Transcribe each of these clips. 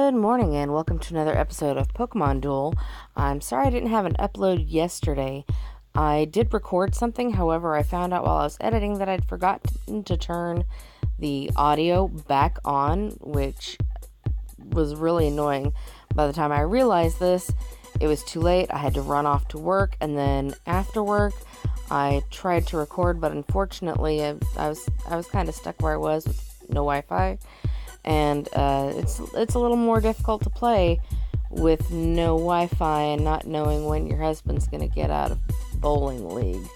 Good morning and welcome to another episode of Pokemon Duel. I'm sorry I didn't have an upload yesterday. I did record something, however, I found out while I was editing that I'd forgotten to turn the audio back on, which was really annoying. By the time I realized this, it was too late. I had to run off to work, and then after work, I tried to record, but unfortunately, I was kind of stuck where I was with no Wi-Fi. And it's a little more difficult to play with no Wi-Fi and not knowing when your husband's going to get out of bowling league.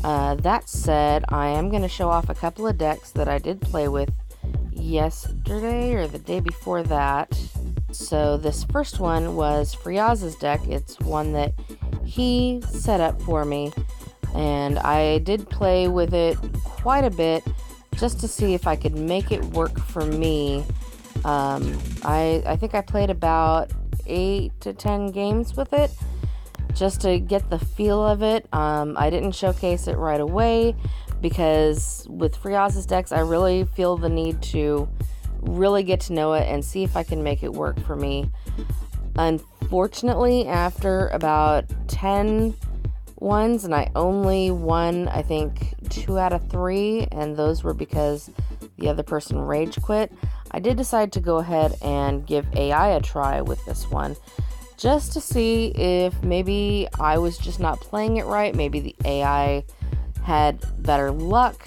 That said, I am going to show off a couple of decks that I did play with yesterday or the day before that. So this first one was Friaz's deck. It's one that he set up for me, and I did play with it quite a bit, just to see if I could make it work for me. I think I played about 8 to 10 games with it, just to get the feel of it. I didn't showcase it right away, because with Friaz's decks, I really feel the need to really get to know it and see if I can make it work for me. Unfortunately, after about 10 ones, and I only won, I think, 2 out of 3, and those were because the other person rage quit, I did decide to go ahead and give AI a try with this one, just to see if maybe I was just not playing it right, maybe the AI had better luck.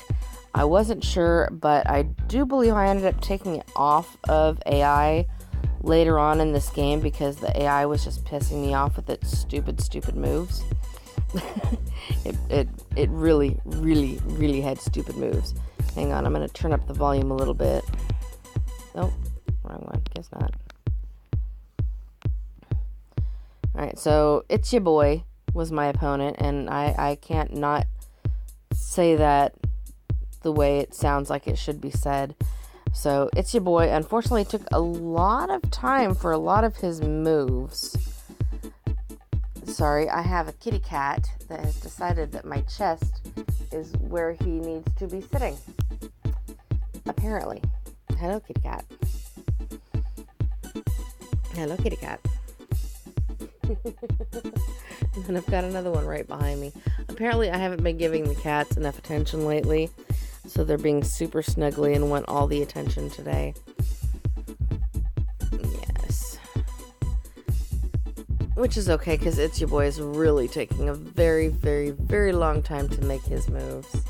I wasn't sure, but I do believe I ended up taking it off of AI later on in this game, because the AI was just pissing me off with its stupid moves. It really had stupid moves. Hang on, I'm going to turn up the volume a little bit. Nope, wrong one. Guess not. Alright, so It's Ya Boy was my opponent, and I can't not say that the way it sounds like it should be said. So It's Ya Boy unfortunately took a lot of time for a lot of his moves. Sorry, I have a kitty cat that has decided that my chest is where he needs to be sitting. Apparently. Hello, kitty cat. Hello, kitty cat. And I've got another one right behind me. Apparently, I haven't been giving the cats enough attention lately, so they're being super snuggly and want all the attention today. Which is okay, because It's Ya Boy is really taking a very long time to make his moves.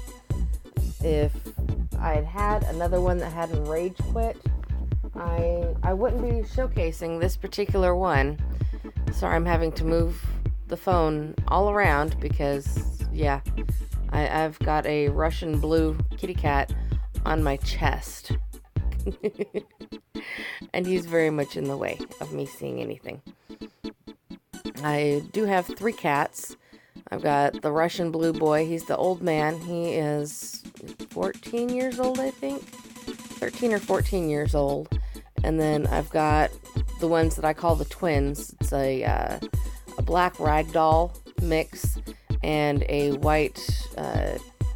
If I'd had another one that hadn't rage quit, I wouldn't be showcasing this particular one. Sorry, I'm having to move the phone all around because, yeah, I've got a Russian blue kitty cat on my chest. And he's very much in the way of me seeing anything. I do have 3 cats. I've got the Russian blue boy. He's the old man. He is 14 years old, I think. 13 or 14 years old. And then I've got the ones that I call the twins. It's a black ragdoll mix and a white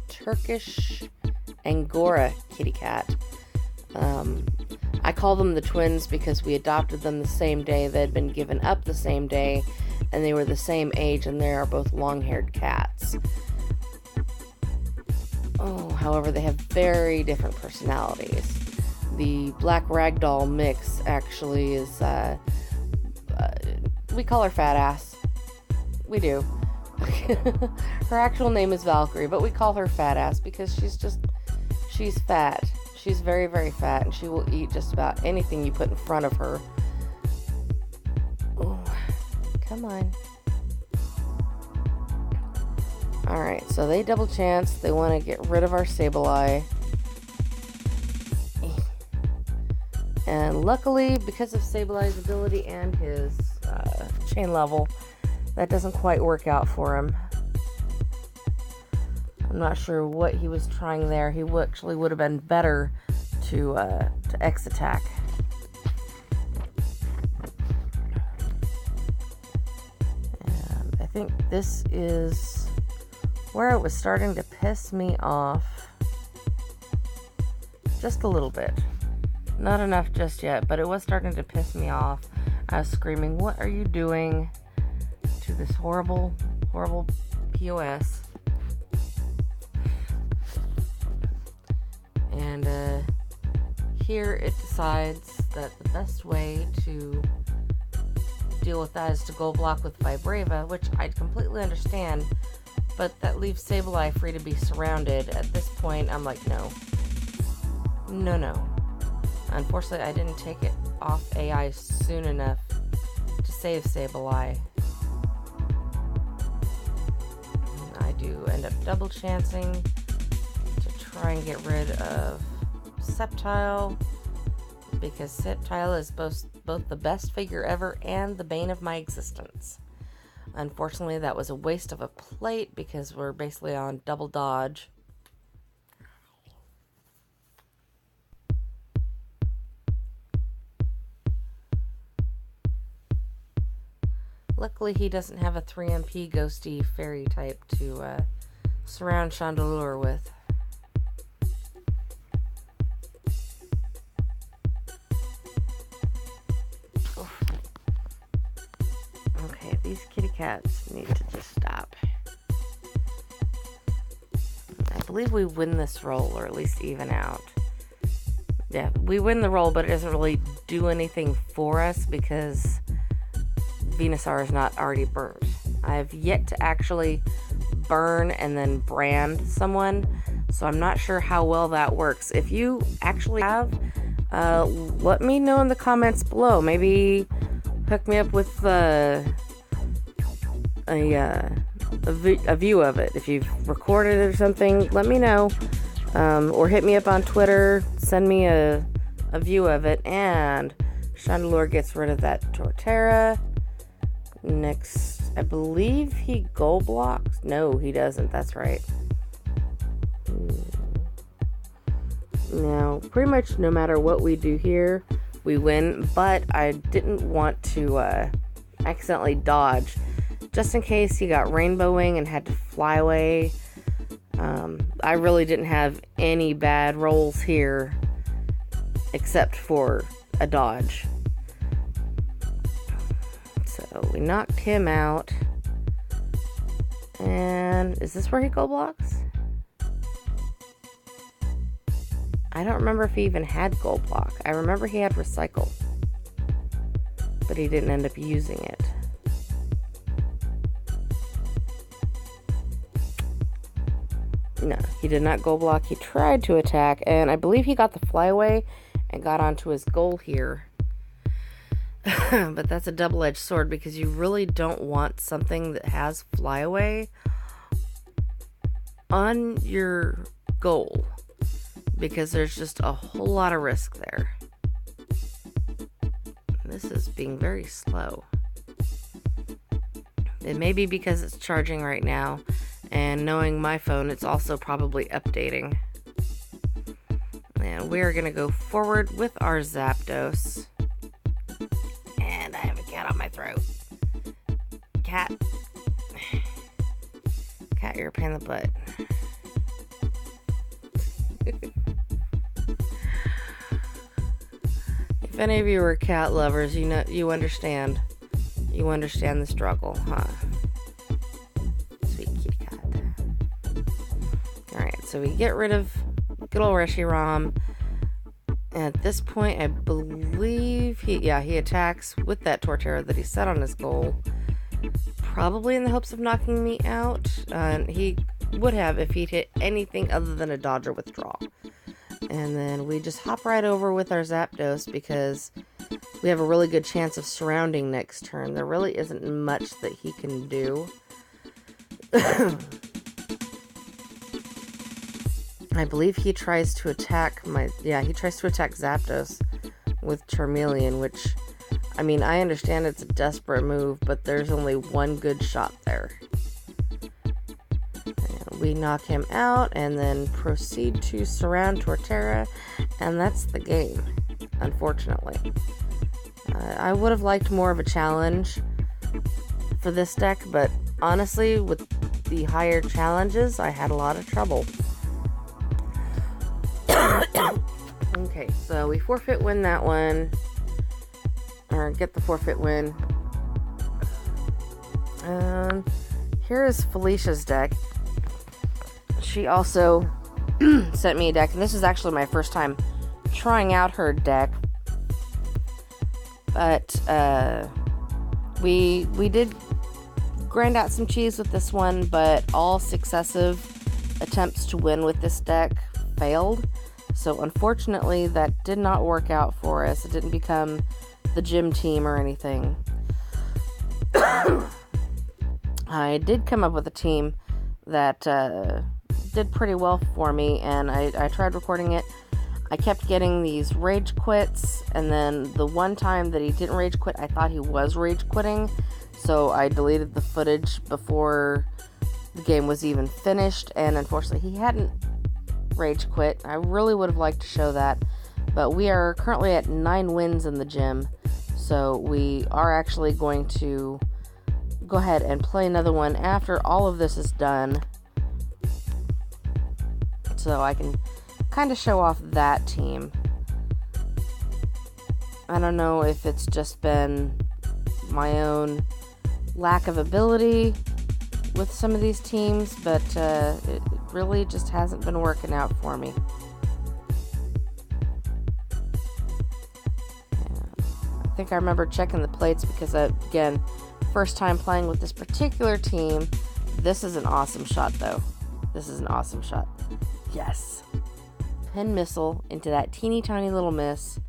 Turkish Angora kitty cat. I call them the twins because we adopted them the same day. They had been given up the same day, and they were the same age, and they are both long-haired cats. Oh, however, they have very different personalities. The black ragdoll mix actually is, we call her Fat Ass. We do. Her actual name is Valkyrie, but we call her Fat Ass because she's fat. She's very fat, and she will eat just about anything you put in front of her. Oh, come on. Alright, so they double chance. They want to get rid of our Sableye. And luckily, because of Sableye's ability and his chain level, that doesn't quite work out for him. I'm not sure what he was trying there. He actually would have been better to X attack. And I think this is where it was starting to piss me off just a little bit. Not enough just yet, but it was starting to piss me off. I was screaming, "What are you doing to this horrible, horrible POS?" And here it decides that the best way to deal with that is to gold block with Vibrava, which I completely understand, but that leaves Sableye free to be surrounded. At this point, I'm like, no. Unfortunately, I didn't take it off AI soon enough to save Sableye. I do end up double chancing to try and get rid of Sceptile, because Sceptile is both the best figure ever and the bane of my existence. Unfortunately, that was a waste of a plate because we're basically on double dodge. Luckily, he doesn't have a 3MP ghosty fairy type to surround Chandelure with. Okay, these kitty cats need to just stop. I believe we win this roll, or at least even out. Yeah, we win the roll, but it doesn't really do anything for us because Venusaur is not already burnt. I have yet to actually burn and then brand someone, so I'm not sure how well that works. If you actually have, let me know in the comments below. Maybe hook me up with a view of it. If you've recorded it or something, let me know. Or hit me up on Twitter, send me a view of it, and Chandelure gets rid of that Torterra. Next, I believe he gold blocks. No, he doesn't. That's right. Now, pretty much no matter what we do here, we win. But I didn't want to accidentally dodge, just in case he got rainbowing and had to fly away. I really didn't have any bad rolls here, except for a dodge. So we knocked him out. And is this where he gold blocks? I don't remember if he even had gold block. I remember he had recycle, but he didn't end up using it. No, he did not gold block. He tried to attack, and I believe he got the flyaway and got onto his goal here. But that's a double-edged sword, because you really don't want something that has flyaway on your goal, because there's just a whole lot of risk there. This is being very slow. It may be because it's charging right now, and knowing my phone, it's also probably updating. And we're going to go forward with our Zapdos. And I have a cat on my throat. Cat. Cat, you're a pain in the butt. If any of you are cat lovers, you know, you understand. You understand the struggle, huh? Sweet kitty cat. Alright, so we get rid of good old Reshiram. And at this point, I believe he attacks with that Torterra that he set on his goal. Probably in the hopes of knocking me out. And he would have if he'd hit anything other than a dodge or withdraw. And then we just hop right over with our Zapdos, because we have a really good chance of surrounding next turn. There really isn't much that he can do. I believe he tries to attack Zapdos with Charmeleon, which, I mean, I understand it's a desperate move, but there's only one good shot there. And we knock him out and then proceed to surround Torterra, and that's the game, unfortunately. I would have liked more of a challenge for this deck, but honestly, with the higher challenges, I had a lot of trouble. Okay, so we forfeit win that one. Or get the forfeit win. Here is Felicia's deck. She also sent me a deck, and this is actually my first time trying out her deck. But we did grind out some cheese with this one, but all successive attempts to win with this deck failed. So unfortunately, that did not work out for us. It didn't become the gym team or anything. I did come up with a team that did pretty well for me, and I tried recording it. I kept getting these rage quits, and then the one time that he didn't rage quit, I thought he was rage quitting, so I deleted the footage before the game was even finished, and unfortunately he hadn't rage quit. I really would have liked to show that, but we are currently at 9 wins in the gym, so we are actually going to go ahead and play another one after all of this is done, so I can kind of show off that team. I don't know if it's just been my own lack of ability with some of these teams, but it really just hasn't been working out for me. I think I remember checking the plates because, again, first time playing with this particular team. This is an awesome shot, though. This is an awesome shot. Yes. Pin missile into that teeny tiny little miss.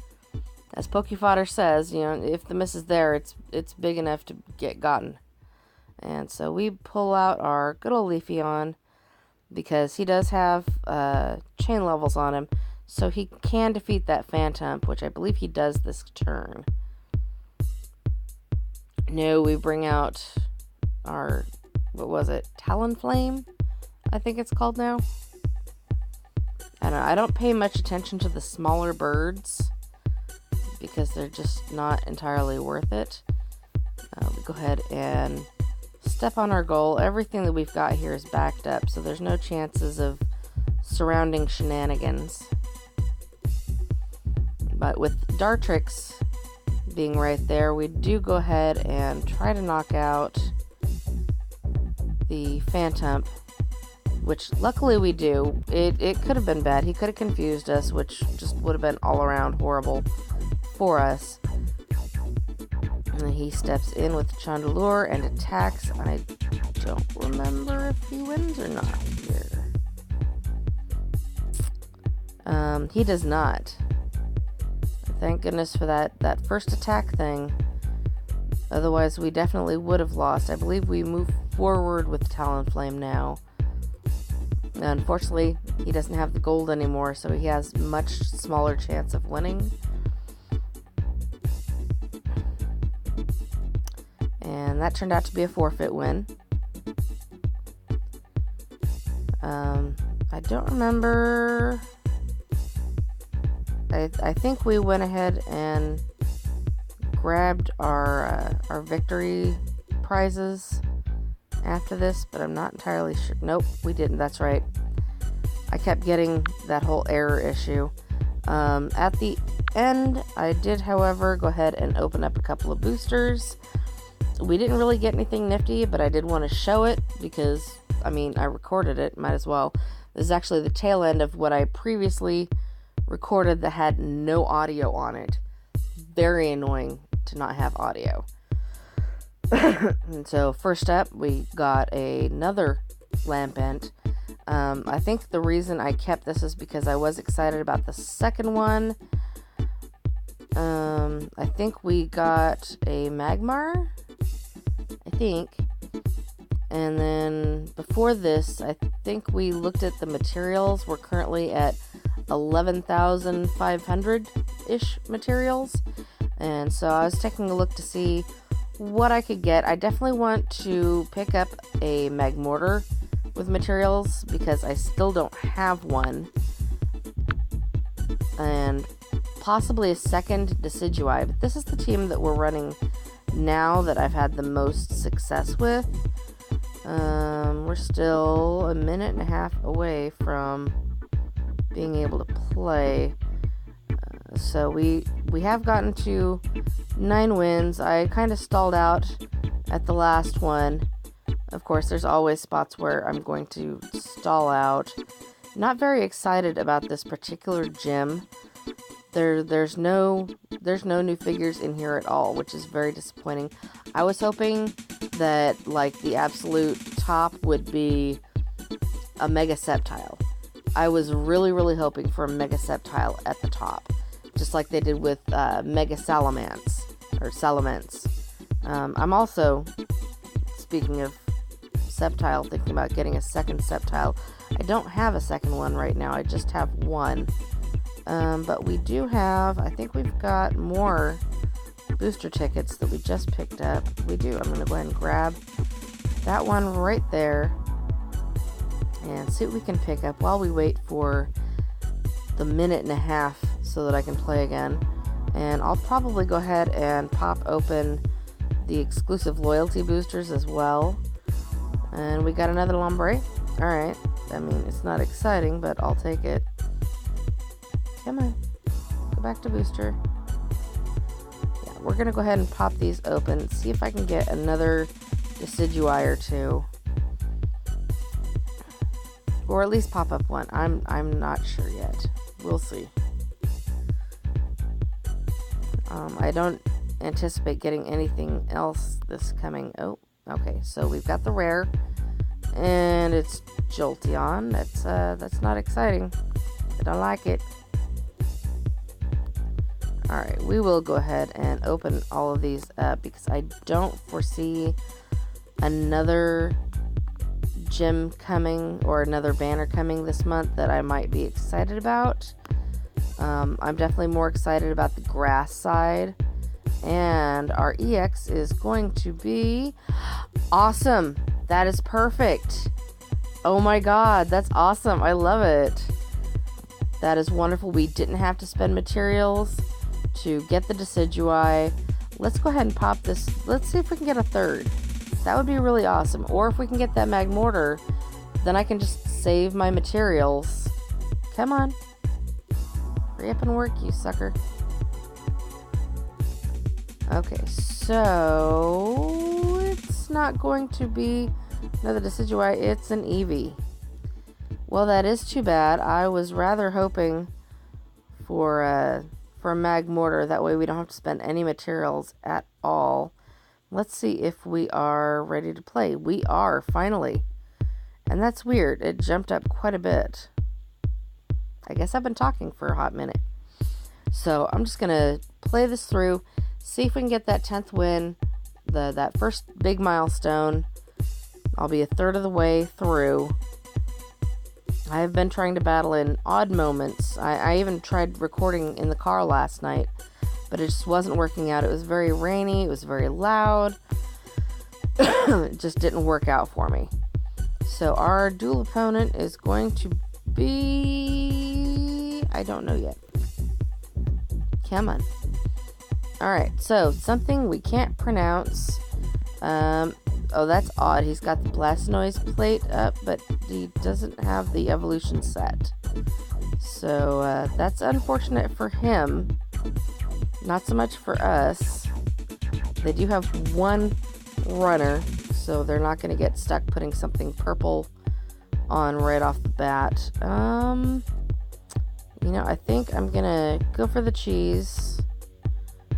As Pokefodder says, you know, if the miss is there, it's big enough to get gotten. And so we pull out our good old Leafeon because he does have chain levels on him, so he can defeat that Phantom, which I believe he does this turn. No, we bring out our, what was it, Talonflame, I think it's called now. I don't pay much attention to the smaller birds because they're just not entirely worth it. We go ahead and step on our goal. Everything that we've got here is backed up, so there's no chances of surrounding shenanigans. But with Dartrix being right there, we do go ahead and try to knock out the Phantom, which luckily we do. It could have been bad. He could have confused us, which just would have been all around horrible for us. And then he steps in with Chandelure and attacks. I don't remember if he wins or not here. He does not. Thank goodness for that first attack thing. Otherwise, we definitely would have lost. I believe we move forward with Talonflame now. Unfortunately, he doesn't have the gold anymore, so he has much smaller chance of winning. And that turned out to be a forfeit win. I don't remember. I think we went ahead and grabbed our victory prizes after this, but I'm not entirely sure. Nope, we didn't. That's right. I kept getting that whole error issue. At the end, I did, however, go ahead and open up a couple of boosters. We didn't really get anything nifty, but I did want to show it because, I mean, I recorded it. Might as well. This is actually the tail end of what I previously recorded that had no audio on it. Very annoying to not have audio. And so first up, we got another Lampent. I think the reason I kept this is because I was excited about the second one. I think we got a Magmar, I think. And then before this, I think we looked at the materials. We're currently at 11,500-ish materials. And so I was taking a look to see what I could get. I definitely want to pick up a Magmortar with materials because I still don't have one. And possibly a second Decidueye. But this is the team that we're running now that I've had the most success with. We're still a minute and a half away from being able to play. So we have gotten to 9 wins. I kind of stalled out at the last one. Of course, there's always spots where I'm going to stall out. Not very excited about this particular gym. There's no new figures in here at all, which is very disappointing. I was hoping that like the absolute top would be a Mega Sceptile. I was really hoping for a Mega Sceptile at the top, just like they did with Mega Salamence or Salamence. I'm also, speaking of Sceptile, thinking about getting a second Sceptile. I don't have a second one right now. I just have one. But we do have, I think we've got more booster tickets that we just picked up. We do. I'm going to go ahead and grab that one right there and see what we can pick up while we wait for the 1.5 so that I can play again. And I'll probably go ahead and pop open the exclusive loyalty boosters as well. And we got another Lombre. Alright. I mean, it's not exciting, but I'll take it. Come on. Go back to booster. Yeah, we're going to go ahead and pop these open. See if I can get another Decidueye or two. Or at least pop up one. I'm not sure yet. We'll see. I don't anticipate getting anything else this coming. Oh, okay. So we've got the rare. And it's Jolteon. That's not exciting. I don't like it. Alright, we will go ahead and open all of these up because I don't foresee another gym coming or another banner coming this month that I might be excited about. I'm definitely more excited about the grass side. And our EX is going to be awesome. That is perfect. Oh my god, that's awesome. I love it. That is wonderful. We didn't have to spend materials to get the Decidueye. Let's go ahead and pop this. Let's see if we can get a third. That would be really awesome. Or if we can get that Magmortar, then I can just save my materials. Come on. Hurry up and work, you sucker. Okay, so it's not going to be another Decidueye. It's an Eevee. Well, that is too bad. I was rather hoping for a Magmortar. That way we don't have to spend any materials at all. Let's see if we are ready to play. We are, finally. And that's weird. It jumped up quite a bit. I guess I've been talking for a hot minute. So I'm just going to play this through, see if we can get that 10th win, that first big milestone. I'll be a third of the way through. I have been trying to battle in odd moments. I even tried recording in the car last night, but it just wasn't working out. It was very rainy. It was very loud. It just didn't work out for me. So our duel opponent is going to be... I don't know yet. Come on. Alright, so something we can't pronounce. Oh, that's odd. He's got the Blastoise plate up, but he doesn't have the evolution set. So, that's unfortunate for him. Not so much for us. They do have one runner, so they're not going to get stuck putting something purple on right off the bat. You know, I think I'm going to go for the cheese.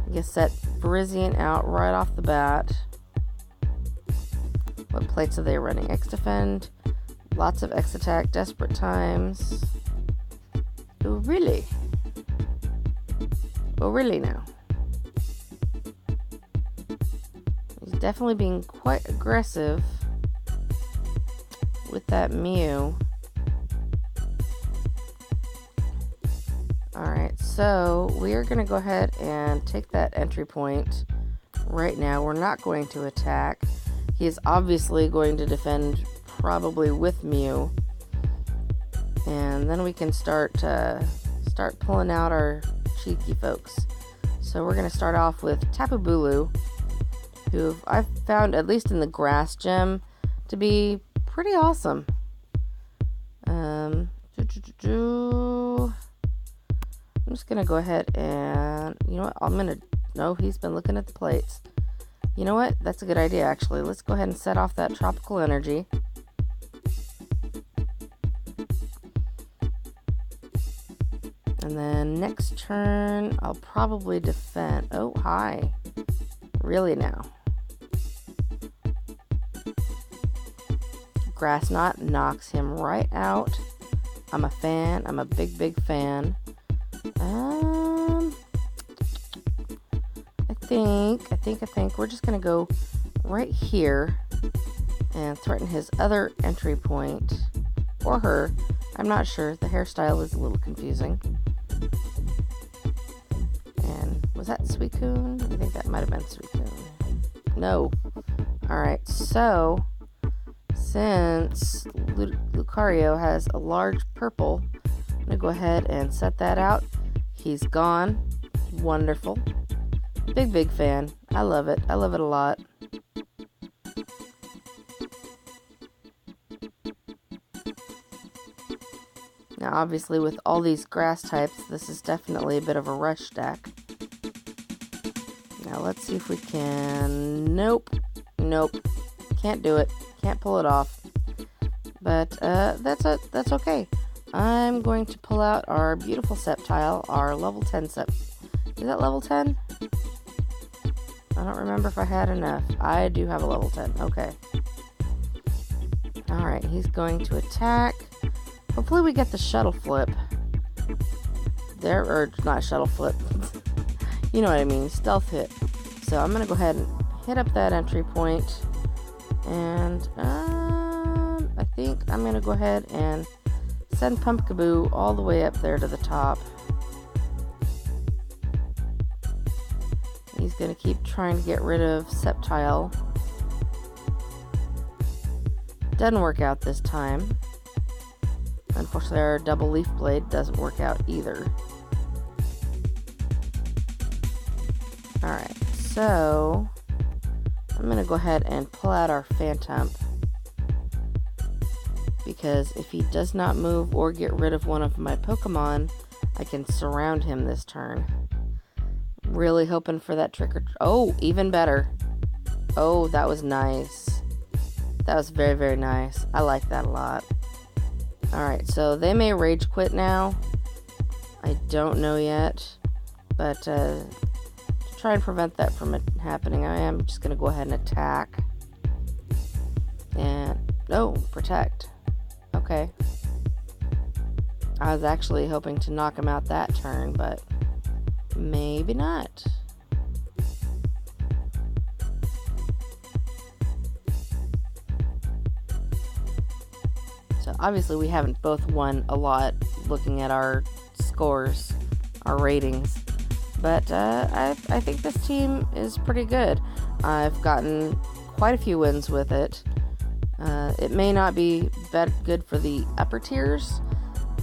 I guess set Virizion out right off the bat. What plates are they running? X-Defend, lots of X-Attack, Desperate Times. Oh, really? Oh, really now? He's definitely being quite aggressive with that Mew. Alright, so we are going to go ahead and take that entry point right now. We're not going to attack. He is obviously going to defend probably with Mew. And then we can start pulling out our cheeky folks. So we're going to start off with Tapu Bulu, who I've found, at least in the grass gym, to be pretty awesome. just going to go ahead and, you know what, no, he's been looking at the plates. You know what, that's a good idea, actually. Let's go ahead and set off that tropical energy. And then next turn, I'll probably defend. Oh, hi. Really now. Grass Knot knocks him right out. I'm a fan. I'm a big, big fan. I think we're just going to go right here and threaten his other entry point. Or her. I'm not sure. The hairstyle is a little confusing. And was that Suicune? I think that might have been Suicune. No. Alright, so since Lucario has a large purple, I'm going to go ahead and set that out. He's gone. Wonderful. Big, big fan. I love it. I love it a lot. Now, obviously, with all these grass types, this is definitely a bit of a rush deck. Now, let's see if we can... Nope. Can't do it. Can't pull it off. But that's okay. I'm going to pull out our beautiful Sceptile, our level 10 Is that level 10? I don't remember if I had enough. I do have a level 10. Okay. Alright, he's going to attack. Hopefully we get the shuttle flip. There, or not shuttle flip. You know what I mean, stealth hit. So I'm going to go ahead and hit up that entry point. And I think I'm going to go ahead and send Pumpkaboo all the way up there to the top. He's going to keep trying to get rid of Sceptile. Doesn't work out this time. Unfortunately, our double leaf blade doesn't work out either. Alright, so I'm going to go ahead and pull out our Phantump. Because if he does not move or get rid of one of my Pokemon, I can surround him this turn. Really hoping for that trick or... Oh, even better. Oh, that was nice. That was very, very nice. I like that a lot. Alright, so they may rage quit now. I don't know yet. But to try and prevent that from happening, I am just going to go ahead and attack. And... Oh, protect. Okay. I was actually hoping to knock him out that turn, but maybe not. So obviously we haven't both won a lot looking at our scores, our ratings. But I think this team is pretty good. I've gotten quite a few wins with it. It may not be good for the upper tiers,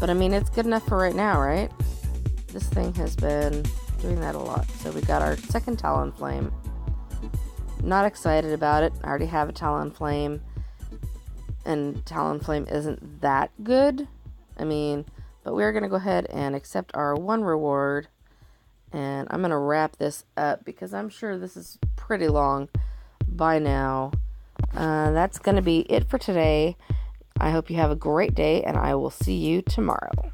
but I mean, it's good enough for right now, right? This thing has been doing that a lot. So we got our second Talonflame. Not excited about it. I already have a Talonflame, and Talonflame isn't that good. I mean, but we're going to go ahead and accept our one reward, and I'm going to wrap this up because I'm sure this is pretty long by now. That's going to be it for today. I hope you have a great day, and I will see you tomorrow.